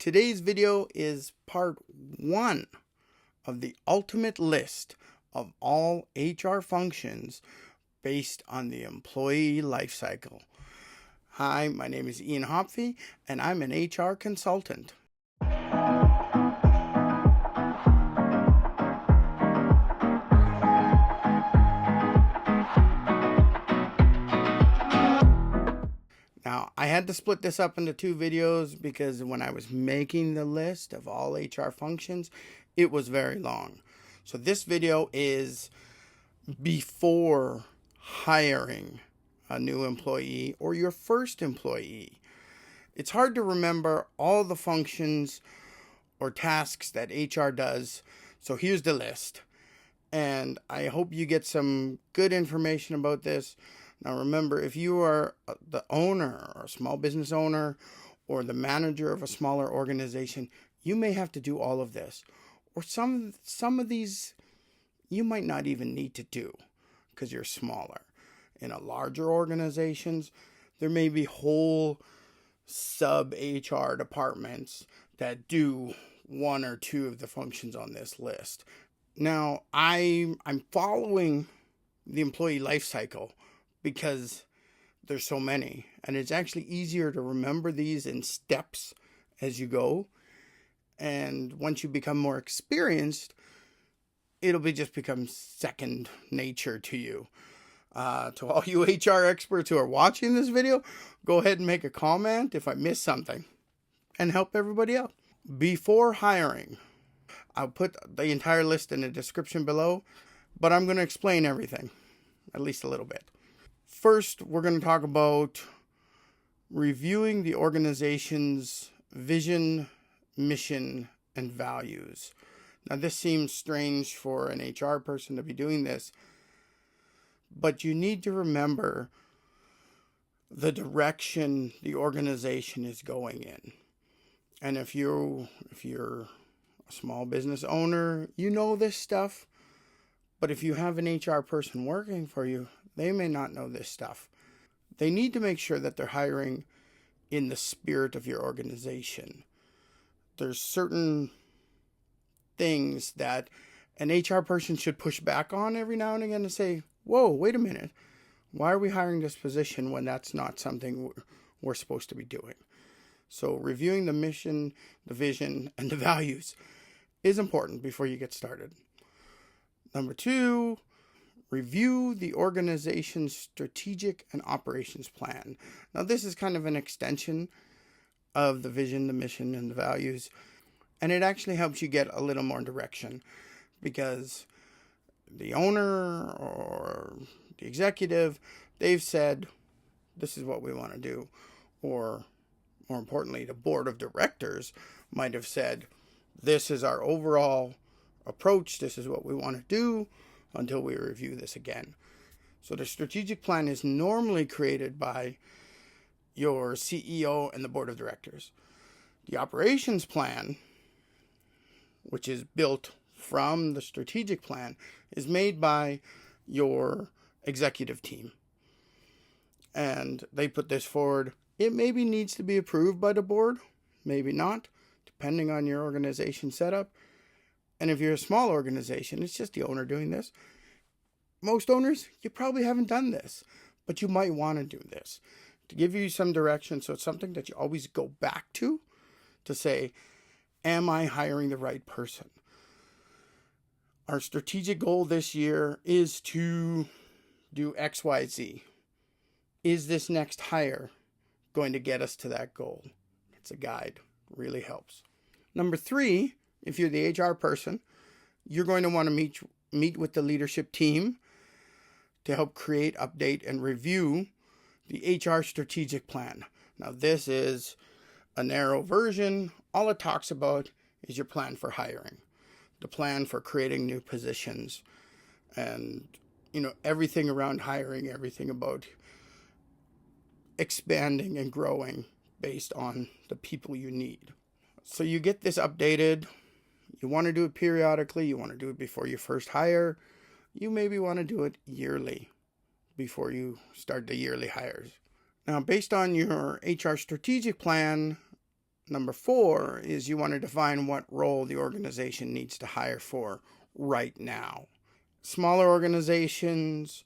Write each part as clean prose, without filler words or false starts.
Today's video is part 1 of the ultimate list of all HR functions based on the employee life cycle. Hi, my name is Ian Hopfe, and I'm an HR consultant. Now, I had to split this up into 2 videos because when I was making the list of all HR functions, it was very long. So this video is before hiring a new employee or your first employee. It's hard to remember all the functions or tasks that HR does. So here's the list. And I hope you get some good information about this. Now remember, if you are the owner or a small business owner or the manager of a smaller organization, you may have to do all of this. Or some of these you might not even need to do because you're smaller. In a larger organizations, there may be whole sub-HR departments that do 1 or 2 of the functions on this list. Now, I'm following the employee life cycle because there's so many, and it's actually easier to remember these in steps as you go. And once you become more experienced, it'll just become second nature to you. To all you HR experts who are watching this video, go ahead and make a comment if I missed something and help everybody out. Before hiring, I'll put the entire list in the description below, but I'm going to explain everything, at least a little bit. First, we're going to talk about reviewing the organization's vision, mission, and values. Now, this seems strange for an HR person to be doing this, but you need to remember the direction the organization is going in. And if you're a small business owner, you know this stuff. But if you have an HR person working for you, they may not know this stuff. They need to make sure that they're hiring in the spirit of your organization. There's certain things that an HR person should push back on every now and again and say, whoa, wait a minute. Why are we hiring this position when that's not something we're supposed to be doing? So reviewing the mission, the vision, and the values is important before you get started. Number 2, review the organization's strategic and operations plan. Now, this is kind of an extension of the vision, the mission, and the values, and it actually helps you get a little more direction because the owner or the executive, they've said, this is what we want to do. Or more importantly, the board of directors might have said, this is our overall approach. This is what we want to do until we review this again. So the strategic plan is normally created by your CEO and the board of directors. The operations plan, which is built from the strategic plan, is made by your executive team. And they put this forward. It maybe needs to be approved by the board, maybe not, depending on your organization setup. And if you're a small organization, it's just the owner doing this. Most owners, you probably haven't done this, but you might want to do this to give you some direction. So it's something that you always go back to say, am I hiring the right person? Our strategic goal this year is to do X, Y, Z. Is this next hire going to get us to that goal? It's a guide. Really helps. Number 3, if you're the HR person, you're going to want to meet with the leadership team to help create, update, and review the HR strategic plan. Now, this is a narrow version. All it talks about is your plan for hiring, the plan for creating new positions, and everything around hiring, everything about expanding and growing based on the people you need. So you get this updated. You want to do it periodically. You want to do it before you first hire. You maybe want to do it yearly before you start the yearly hires. Now, based on your HR strategic plan, Number 4 is you want to define what role the organization needs to hire for right now. Smaller organizations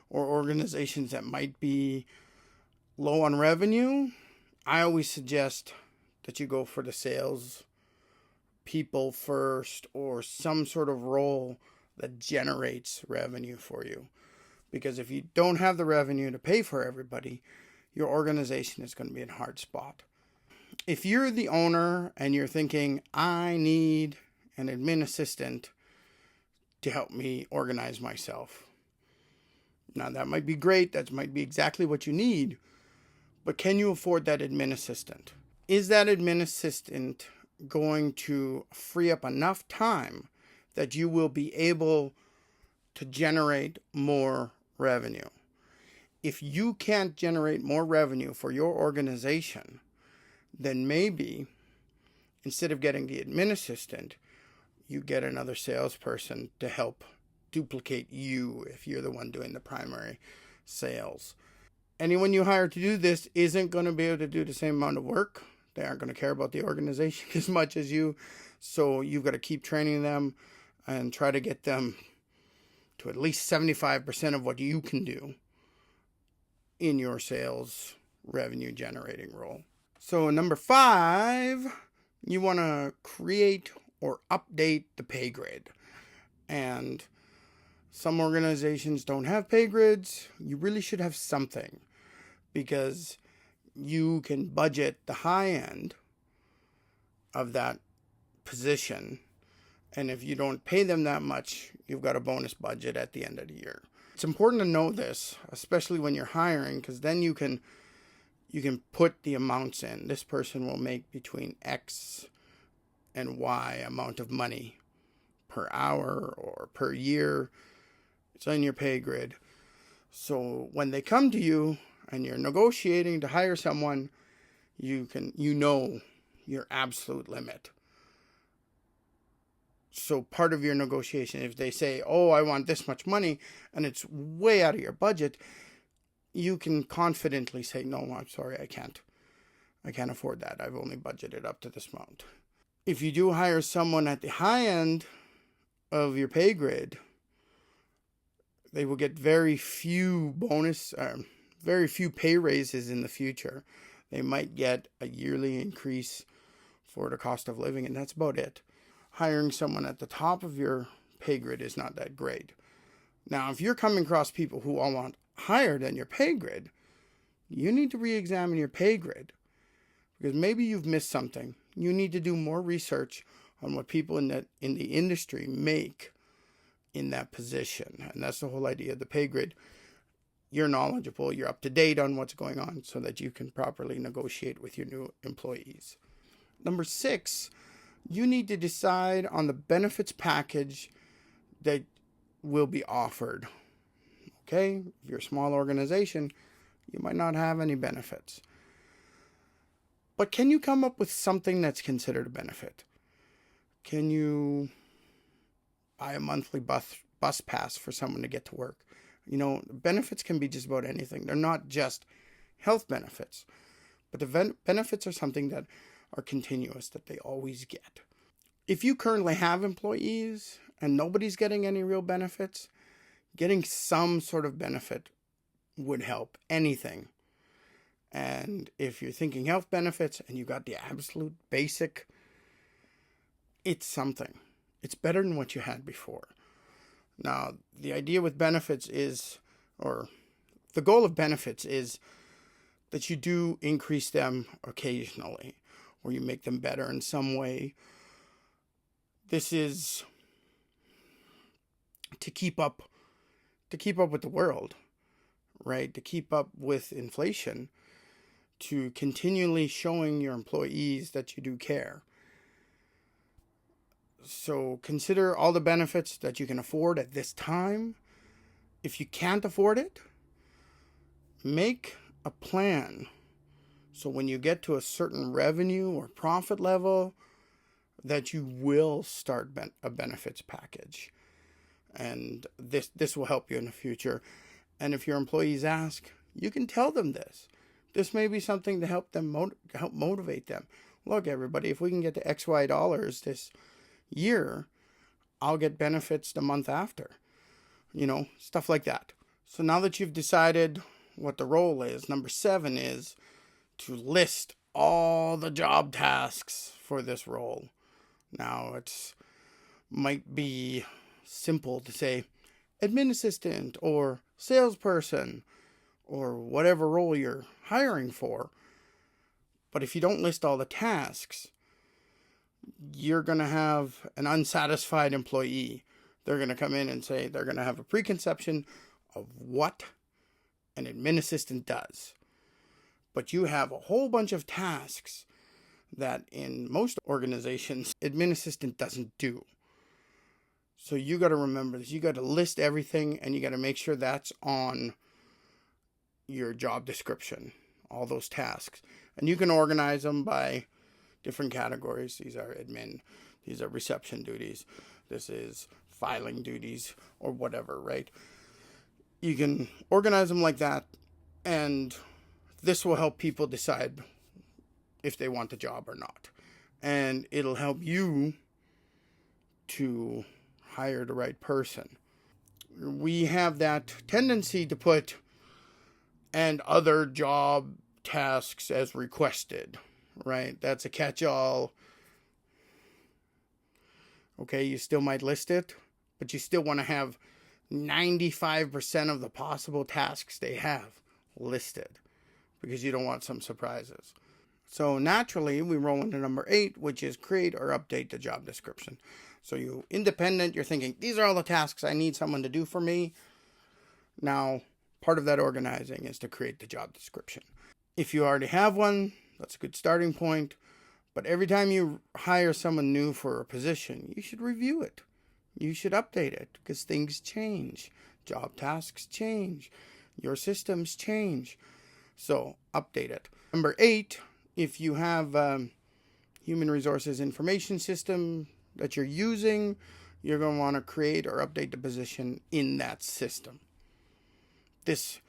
or organizations that might be low on revenue, I always suggest that you go for the sales people first, or some sort of role that generates revenue for you. Because if you don't have the revenue to pay for everybody, your organization is going to be in a hard spot. If you're the owner and you're thinking, I need an admin assistant to help me organize myself. Now, that might be great. That might be exactly what you need. But can you afford that admin assistant? Is that admin assistant going to free up enough time that you will be able to generate more revenue? If you can't generate more revenue for your organization, then maybe instead of getting the admin assistant, you get another salesperson to help duplicate you if you're the one doing the primary sales. Anyone you hire to do this isn't going to be able to do the same amount of work. They aren't going to care about the organization as much as you. So you've got to keep training them and try to get them to at least 75% of what you can do in your sales revenue generating role. So number 5, you want to create or update the pay grid. And some organizations don't have pay grids. You really should have something, because you can budget the high end of that position. And if you don't pay them that much, you've got a bonus budget at the end of the year. It's important to know this, especially when you're hiring, because then you can put the amounts in. This person will make between X and Y amount of money per hour or per year. It's on your pay grid. So when they come to you and you're negotiating to hire someone, you know your absolute limit. So part of your negotiation, if they say, oh, I want this much money, and it's way out of your budget, you can confidently say, no, I'm sorry, I can't afford that. I've only budgeted up to this amount. If you do hire someone at the high end of your pay grid, they will get very few pay raises in the future. They might get a yearly increase for the cost of living, and that's about it. Hiring someone at the top of your pay grid is not that great. Now, if you're coming across people who all want higher than your pay grid, you need to re-examine your pay grid, because maybe you've missed something. You need to do more research on what people in the industry make in that position. And that's the whole idea of the pay grid. You're knowledgeable, you're up to date on what's going on so that you can properly negotiate with your new employees. Number 6, you need to decide on the benefits package that will be offered. Okay? If you're a small organization, you might not have any benefits. But can you come up with something that's considered a benefit? Can you buy a monthly bus pass for someone to get to work? Benefits can be just about anything. They're not just health benefits, but the benefits are something that are continuous, that they always get. If you currently have employees and nobody's getting any real benefits, getting some sort of benefit would help. Anything. And if you're thinking health benefits and you got the absolute basic, it's something. It's better than what you had before. Now, the idea with benefits is, or the goal of benefits is that you do increase them occasionally, or you make them better in some way. This is to keep up with the world, right? To keep up with inflation, to continually showing your employees that you do care. So consider all the benefits that you can afford at this time. If you can't afford it, make a plan. So when you get to a certain revenue or profit level, that you will start a benefits package. And this will help you in the future. And if your employees ask, you can tell them this. This may be something to help them help motivate them. look, everybody, if we can get to XY dollars this year, I'll get benefits the month after. Stuff like that. So now that you've decided what the role is, number 7 is to list all the job tasks for this role. Now, it might be simple to say admin assistant or salesperson or whatever role you're hiring for. But if you don't list all the tasks, you're going to have an unsatisfied employee. They're going to come in and say they're going to have a preconception of what an admin assistant does. But you have a whole bunch of tasks that in most organizations, admin assistant doesn't do. So you got to remember this. You got to list everything, and you got to make sure that's on your job description, all those tasks. And you can organize them by different categories. These are admin. These are reception duties. This is filing duties or whatever, right? You can organize them like that, and this will help people decide if they want the job or not. And it'll help you to hire the right person. We have that tendency to put and other job tasks as requested, right? That's a catch-all. Okay, you still might list it, but you still want to have 95% of the possible tasks they have listed because you don't want some surprises. So naturally, we roll into number 8, which is create or update the job description. So you independent, you're thinking, these are all the tasks I need someone to do for me. Now, part of that organizing is to create the job description. If you already have one, that's a good starting point. But every time you hire someone new for a position, you should review it. You should update it because things change. Job tasks change. Your systems change. So update it. Number 8, if you have human resources information system that you're using, you're going to want to create or update the position in that system. There's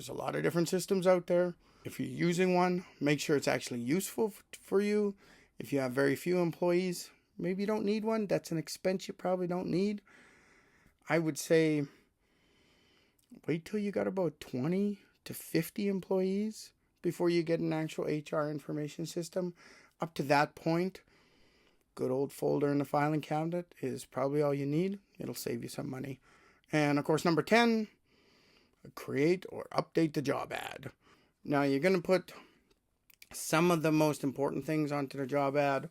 a lot of different systems out there. If you're using one, make sure it's actually useful for you. If you have very few employees, maybe you don't need one. That's an expense you probably don't need. I would say wait till you got about 20 to 50 employees before you get an actual HR information system. Up to that point, good old folder in the filing cabinet is probably all you need. It'll save you some money. And of course, number 10, create or update the job ad. Now, you're going to put some of the most important things onto the job ad,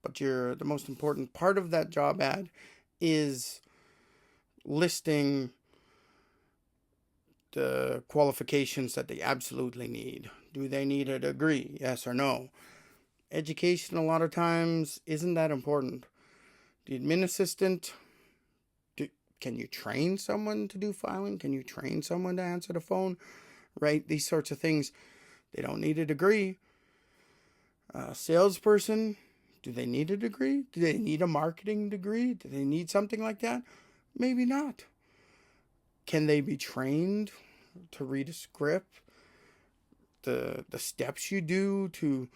but the most important part of that job ad is listing the qualifications that they absolutely need. Do they need a degree? Yes or no? Education, a lot of times, isn't that important. The admin assistant, can you train someone to do filing? Can you train someone to answer the phone? Right? These sorts of things. They don't need a degree. Salesperson, do they need a degree? Do they need a marketing degree? Do they need something like that? Maybe not. Can they be trained to read a script? The steps you do to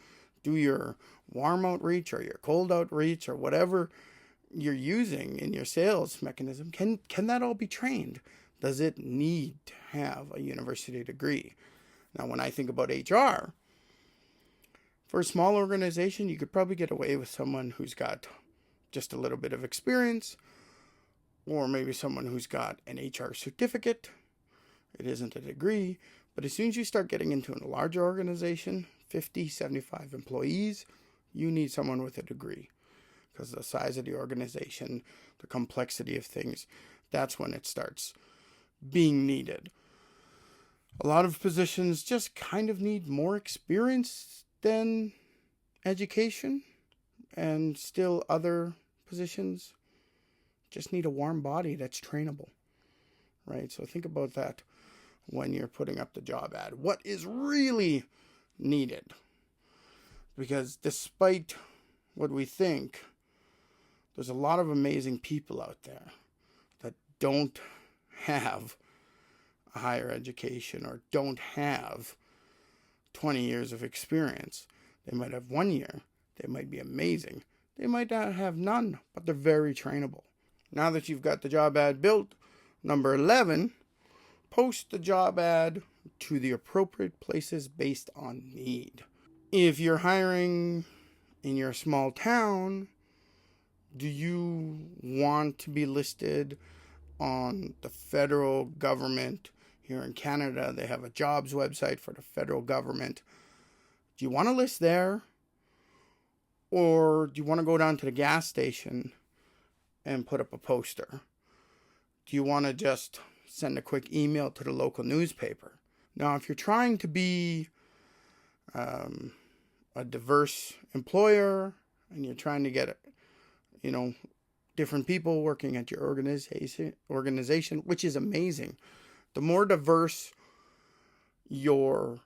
do your warm outreach or your cold outreach or whatever you're using in your sales mechanism, can that all be trained? Does it need to have a university degree? Now, when I think about HR, for a small organization, you could probably get away with someone who's got just a little bit of experience, or maybe someone who's got an HR certificate. It isn't a degree, but as soon as you start getting into a larger organization, 50, 75 employees, you need someone with a degree. Because the size of the organization, the complexity of things, that's when it starts being needed. A lot of positions just kind of need more experience than education, and still other positions just need a warm body that's trainable, right? So think about that when you're putting up the job ad. What is really needed? Because despite what we think, there's a lot of amazing people out there that don't have a higher education or don't have 20 years of experience. They might have 1 year. They might be amazing. They might not have none, but they're very trainable. Now that you've got the job ad built, number 11, post the job ad to the appropriate places based on need. If you're hiring in your small town, do you want to be listed on the federal government? Here in Canada, they have a jobs website for the federal government. Do you want to list there? Or do you want to go down to the gas station and put up a poster? Do you want to just send a quick email to the local newspaper? Now, if you're trying to be a diverse employer and you're trying to get, different people working at your organization, which is amazing. The more diverse your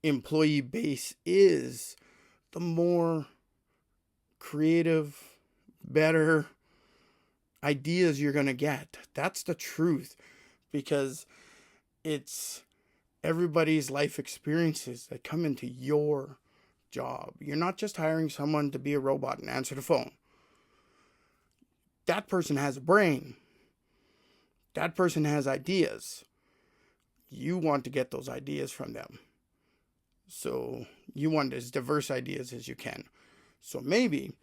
employee base is, the more creative, better ideas you're going to get. That's the truth, because it's everybody's life experiences that come into your job. You're not just hiring someone to be a robot and answer the phone. That person has a brain. That person has ideas. You want to get those ideas from them. So you want as diverse ideas as you can. So maybe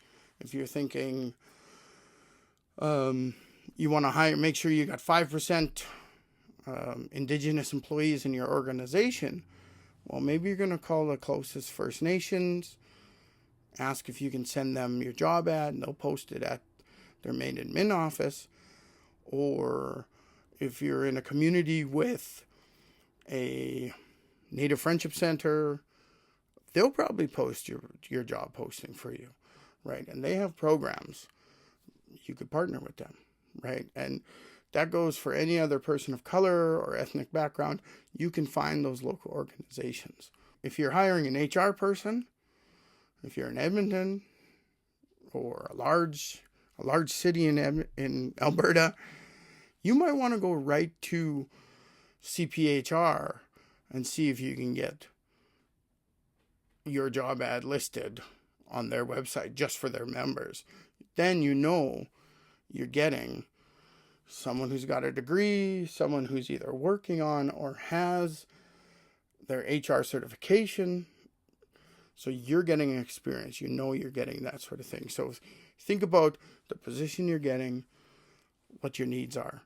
if you're thinking you want to make sure you got 5% Indigenous employees in your organization, well, maybe you're going to call the closest First Nations, ask if you can send them your job ad, and they'll post it at their main admin office. Or if you're in a community with a Native Friendship Center, they'll probably post your job posting for you, right? And they have programs. You could partner with them, right? And that goes for any other person of color or ethnic background. You can find those local organizations. If you're hiring an HR person, if you're in Edmonton or a large city in Alberta, you might want to go right to CPHR and see if you can get your job ad listed on their website just for their members. Then you're getting someone who's got a degree, someone who's either working on or has their HR certification. So you're getting experience. You're getting that sort of thing. So think about the position you're getting, what your needs are.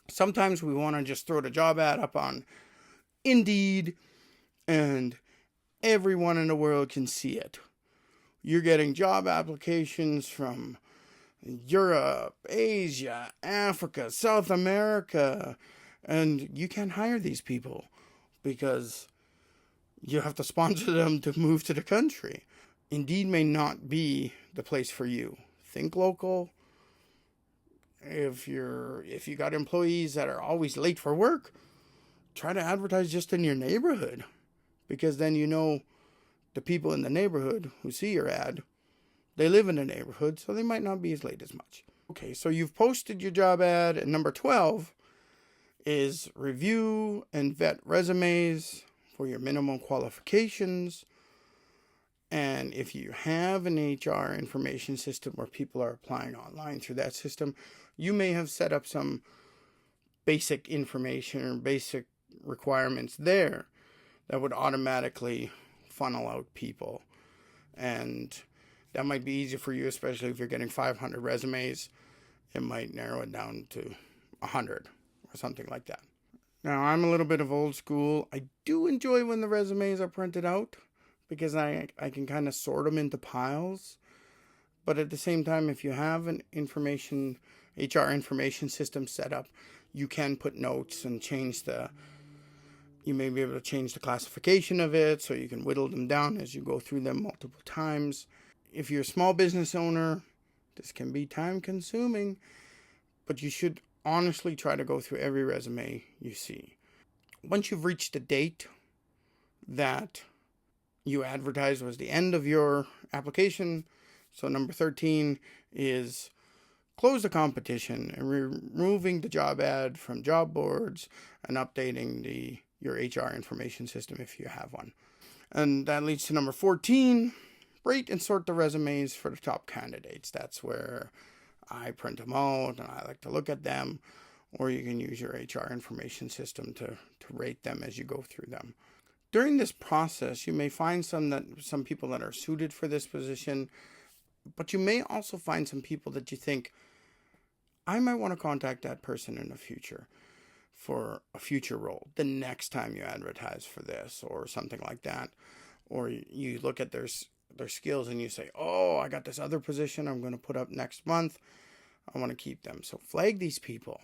Sometimes we want to just throw the job ad up on Indeed and everyone in the world can see it. You're getting job applications from Europe, Asia, Africa, South America, and you can't hire these people because you have to sponsor them to move to the country. Indeed may not be the place for you. Think local. If you got employees that are always late for work, try to advertise just in your neighborhood, because then the people in the neighborhood who see your ad, they live in the neighborhood, so they might not be as late as much. Okay, so you've posted your job ad, and number 12 is review and vet resumes for your minimum qualifications. And if you have an HR information system where people are applying online through that system, you may have set up some basic information or basic requirements there that would automatically funnel out people. And that might be easy for you, especially if you're getting 500 resumes. It might narrow it down to 100 or something like that. Now, I'm a little bit of old school. I do enjoy when the resumes are printed out because I can kind of sort them into piles. But at the same time, if you have an HR information system set up, you can put notes and you may be able to change the classification of it so you can whittle them down as you go through them multiple times. If you're a small business owner, this can be time consuming, but you should honestly try to go through every resume you see. Once you've reached a date that you advertised was the end of your application, so number 13 is close the competition and removing the job ad from job boards and updating your HR information system if you have one. And that leads to number 14, rate and sort the resumes for the top candidates. That's where I print them out and I like to look at them. Or you can use your HR information system to rate them as you go through them. During this process, you may find some people that are suited for this position, but you may also find some people that you think, I might want to contact that person in the future for a future role, the next time you advertise for this or something like that. Or you look at their skills and you say, oh, I got this other position I'm going to put up next month. I want to keep them. So flag these people.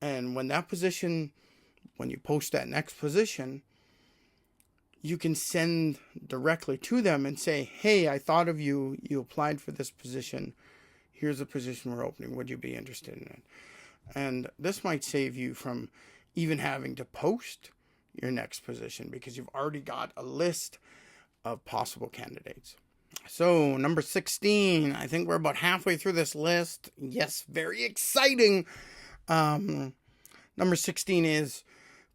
And when you post that next position, you can send directly to them and say, hey, I thought of you. You applied for this position. Here's a position we're opening. Would you be interested in it? And this might save you from even having to post your next position because you've already got a list of possible candidates. So number 16, I think we're about halfway through this list. Yes, very exciting. Number 16 is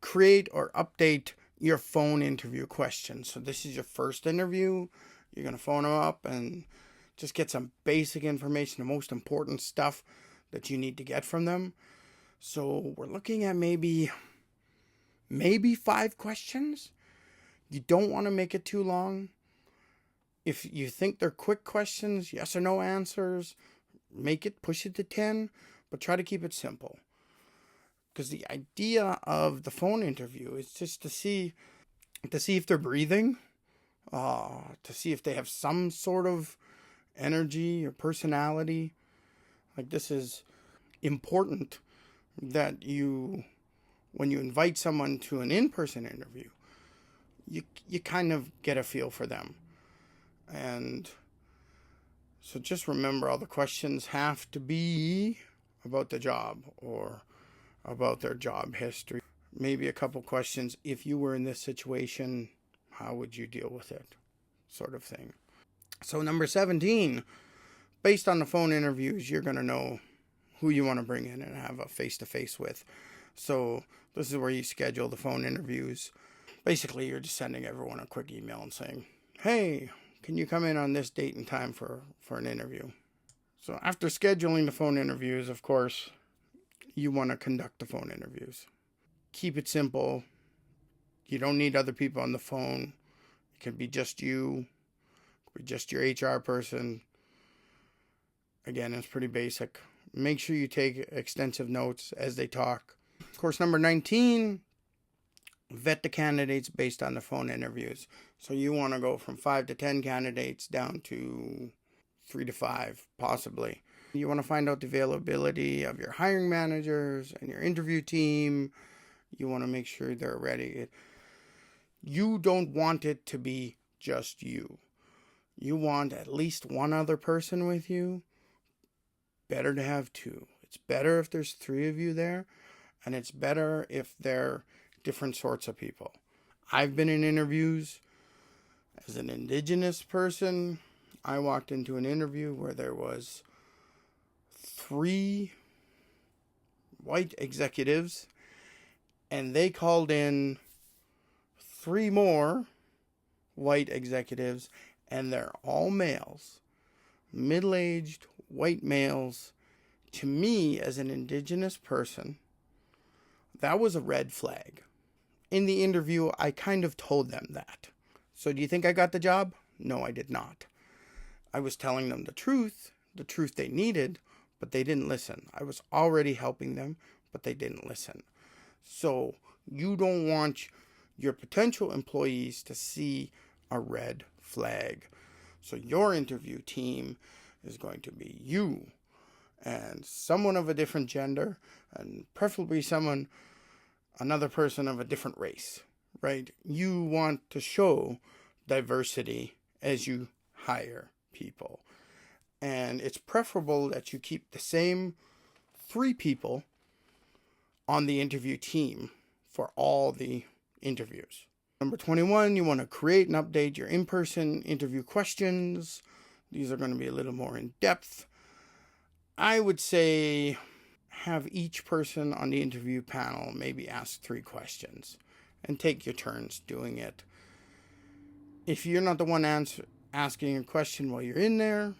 create or update your phone interview questions. So this is your first interview. You're going to phone them up and just get some basic information, the most important stuff that you need to get from them. So we're looking at maybe 5 questions. You don't want to make it too long. If you think they're quick questions, yes or no answers, push it to 10, but try to keep it simple. Because the idea of the phone interview is just to see if they're breathing, to see if they have some sort of energy or personality. Like, this is important that when you invite someone to an in-person interview, you kind of get a feel for them. And so just remember, all the questions have to be about the job or about their job history. Maybe a couple questions. If you were in this situation, how would you deal with it? Sort of thing. So number 17, based on the phone interviews, you're going to know who you want to bring in and have a face-to-face with. So this is where you schedule the phone interviews. Basically, you're just sending everyone a quick email and saying, hey, can you come in on this date and time for an interview? So after scheduling the phone interviews, of course, you want to conduct the phone interviews. Keep it simple. You don't need other people on the phone. It can be just you. It can be just your HR person. Again, it's pretty basic. Make sure you take extensive notes as they talk. Of course, number 19, vet the candidates based on the phone interviews. So you want to go from 5 to 10 candidates down to 3 to 5, possibly. You want to find out the availability of your hiring managers and your interview team. You want to make sure they're ready. You don't want it to be just you. You want at least one other person with you. Better to have 2. It's better if there's 3 of you there, and it's better if they're different sorts of people. I've been in interviews as an Indigenous person. I walked into an interview where there was 3 white executives, and they called in 3 more white executives, and they're all males, middle-aged white males. To me, as an Indigenous person, that was a red flag. In the interview, I kind of told them that. So do you think I got the job? No, I did not. I was telling them the truth they needed, but they didn't listen. I was already helping them, but they didn't listen. So you don't want your potential employees to see a red flag. So your interview team is going to be you and someone of a different gender, and preferably another person of a different race, right? You want to show diversity as you hire people. And it's preferable that you keep the same 3 people on the interview team for all the interviews. Number 21, you want to create and update your in-person interview questions. These are going to be a little more in depth. I would say have each person on the interview panel maybe ask 3 questions and take your turns doing it. If you're not the one asking a question while you're in there,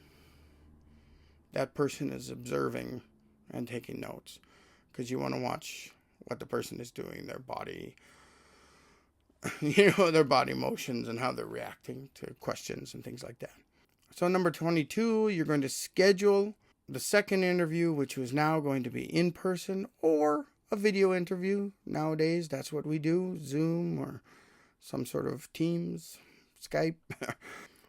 that person is observing and taking notes, because you want to watch what the person is doing, their body, their body motions and how they're reacting to questions and things like that. So number 22, you're going to schedule the second interview, which was now going to be in person or a video interview. Nowadays, that's what we do, Zoom or some sort of Teams, Skype,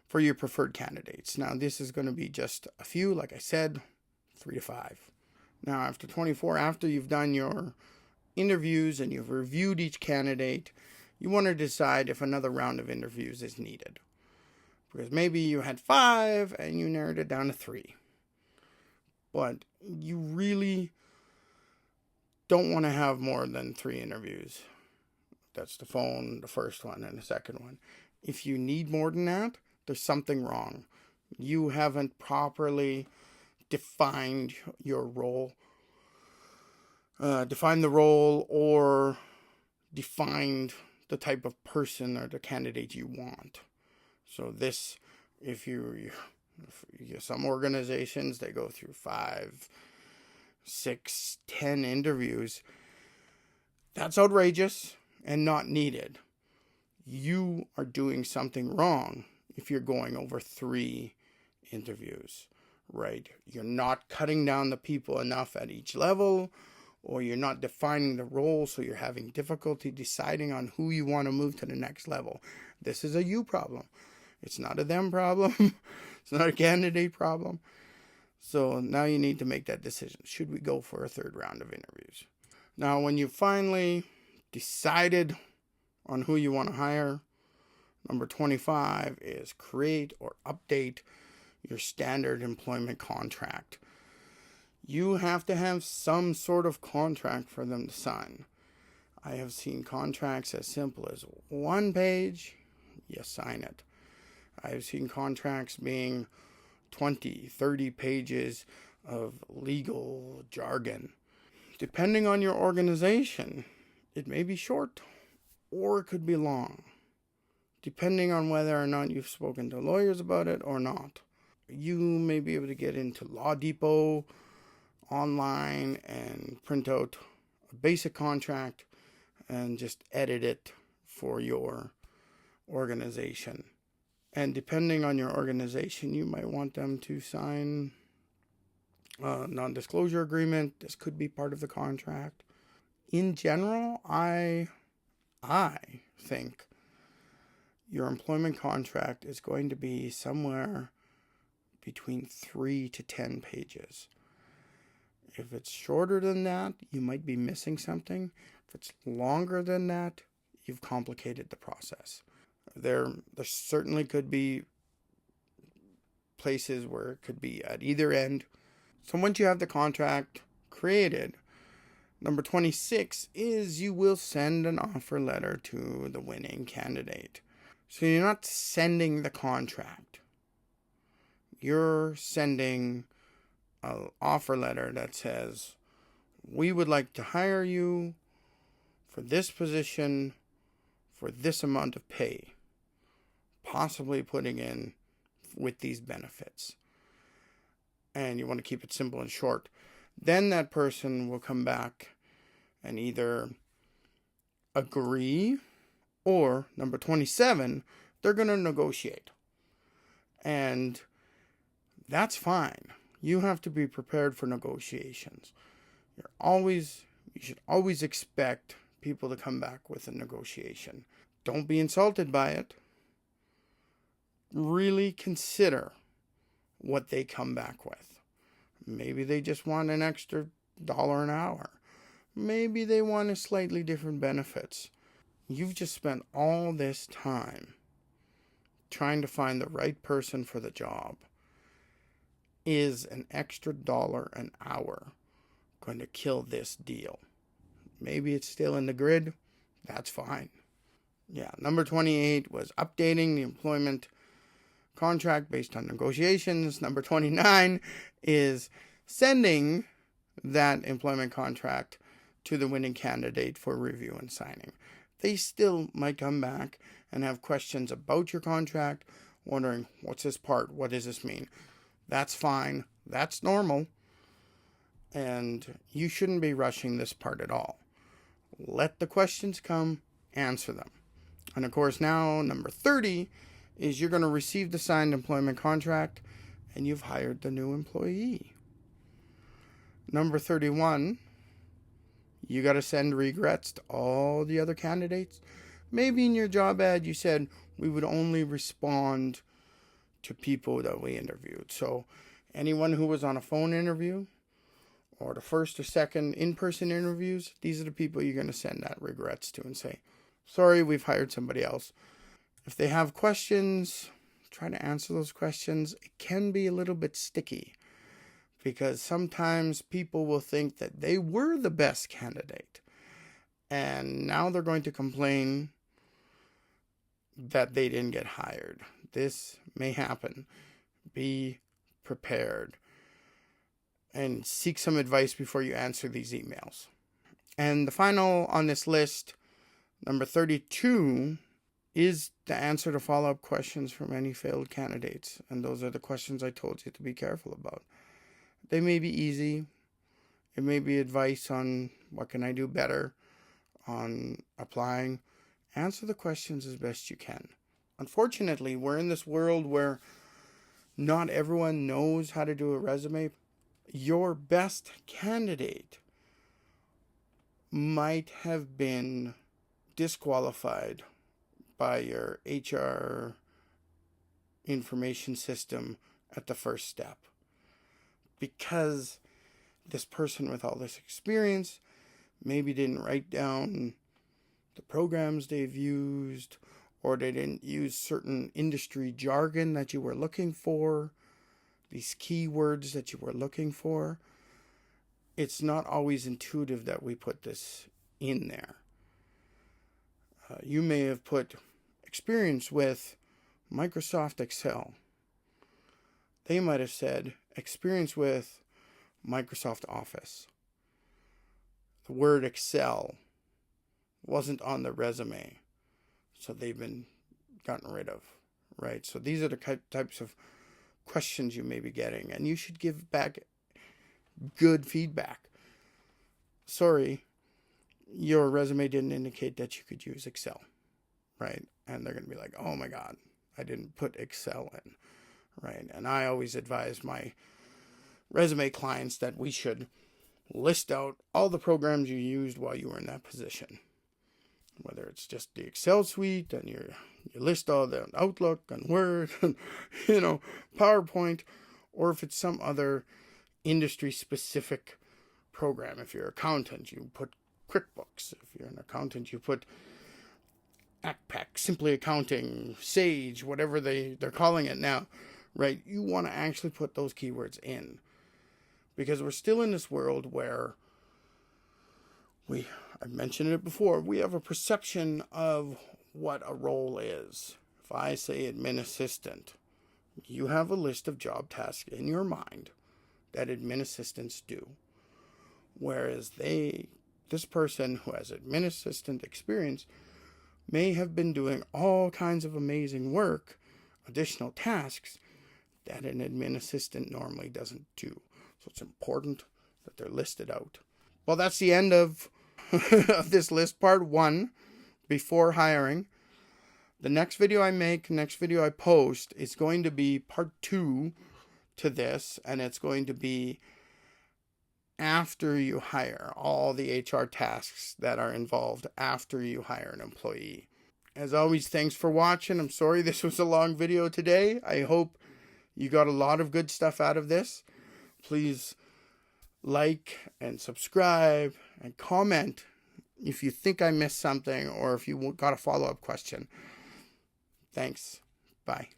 for your preferred candidates. Now, this is going to be just a few, like I said, 3 to 5. Now, after 24, after you've done your interviews and you've reviewed each candidate, you want to decide if another round of interviews is needed. Because maybe you had 5 and you narrowed it down to 3. But you really don't want to have more than 3 interviews. That's the phone, the first one, and the second one. If you need more than that, there's something wrong. You haven't properly defined your role. Defined the role or defined the type of person or the candidate you want. So this, if some organizations, they go through 5, 6, 10 interviews. That's outrageous and not needed. You are doing something wrong if you're going over 3 interviews, right? You're not cutting down the people enough at each level, or you're not defining the role, so you're having difficulty deciding on who you want to move to the next level. This is a you problem. It's not a them problem. It's not a candidate problem. So now you need to make that decision. Should we go for a 3rd round of interviews? Now, when you finally decided on who you want to hire, number 25 is create or update your standard employment contract. You have to have some sort of contract for them to sign. I have seen contracts as simple as 1 page, you sign it. I've seen contracts being 20, 30 pages of legal jargon. Depending on your organization, it may be short or it could be long, depending on whether or not you've spoken to lawyers about it or not. You may be able to get into Law Depot online and print out a basic contract and just edit it for your organization. And depending on your organization, you might want them to sign a non-disclosure agreement. This could be part of the contract. In general, I think your employment contract is going to be somewhere between 3 to 10 pages. If it's shorter than that, you might be missing something. If it's longer than that, you've complicated the process. There certainly could be places where it could be at either end. So once you have the contract created, number 26 is you will send an offer letter to the winning candidate. So you're not sending the contract. You're sending an offer letter that says, we would like to hire you for this position for this amount of pay, possibly putting in with these benefits. And you want to keep it simple and short. Then that person will come back and either agree or, number 27, they're going to negotiate. And that's fine. You have to be prepared for negotiations. You should always expect people to come back with a negotiation. Don't be insulted by it. Really consider what they come back with. Maybe they just want an extra $1 an hour. Maybe they want a slightly different benefits. You've just spent all this time trying to find the right person for the job. Is an extra $1 an hour going to kill this deal? Maybe it's still in the grid. That's fine. Yeah, number 28 was updating the employment contract based on negotiations. Number 29 is sending that employment contract to the winning candidate for review and signing. They still might come back and have questions about your contract wondering, what's this part? What does this mean? That's fine. That's normal. And you shouldn't be rushing this part at all. Let the questions come, answer them. And of course, now number 30 is you're going to receive the signed employment contract and you've hired the new employee. Number 31, you got to send regrets to all the other candidates. Maybe in your job ad you said we would only respond to people that we interviewed. So anyone who was on a phone interview or the first or second in-person interviews, these are the people you're going to send that regrets to and say, sorry, we've hired somebody else. If they have questions, try to answer those questions. It can be a little bit sticky because sometimes people will think that they were the best candidate and now they're going to complain that they didn't get hired. This may happen. Be prepared and seek some advice before you answer these emails. And the final on this list, number 32, is the answer to follow-up questions from any failed candidates. And those are the questions I told you to be careful about. They may be easy. It may be advice on what can I do better on applying. Answer the questions as best you can. Unfortunately, we're in this world where not everyone knows how to do a resume. Your best candidate might have been disqualified by your HR information system at the first step because this person with all this experience maybe didn't write down the programs they've used, or they didn't use certain industry jargon that you were looking for, these keywords that you were looking for. It's not always intuitive that we put this in there. You may have put experience with Microsoft Excel. They might have said experience with Microsoft Office. The word Excel wasn't on the resume, so they've been gotten rid of, right? So these are the types of questions you may be getting, and you should give back good feedback. Sorry, your resume didn't indicate that you could use Excel, right? And they're going to be like, oh my God, I didn't put Excel in, right? And I always advise my resume clients that we should list out all the programs you used while you were in that position. Whether it's just the Excel suite and you list all the Outlook and Word and, PowerPoint, or if it's some other industry-specific program. If you're an accountant, you put QuickBooks. If you're an accountant, you put ACPAC, Simply Accounting, Sage, whatever they're calling it now, right? You want to actually put those keywords in because we're still in this world where I've mentioned it before, we have a perception of what a role is. If I say admin assistant, you have a list of job tasks in your mind that admin assistants do. Whereas this person who has admin assistant experience may have been doing all kinds of amazing work, additional tasks that an admin assistant normally doesn't do. So it's important that they're listed out. Well, that's the end of this list, part 1, before hiring. The next video I post is going to be part 2 to this, and it's going to be after you hire, all the HR tasks that are involved after you hire an employee. As always, thanks for watching. I'm sorry this was a long video today. I hope you got a lot of good stuff out of this. Please like and subscribe and comment if you think I missed something or if you got a follow-up question. Thanks. Bye.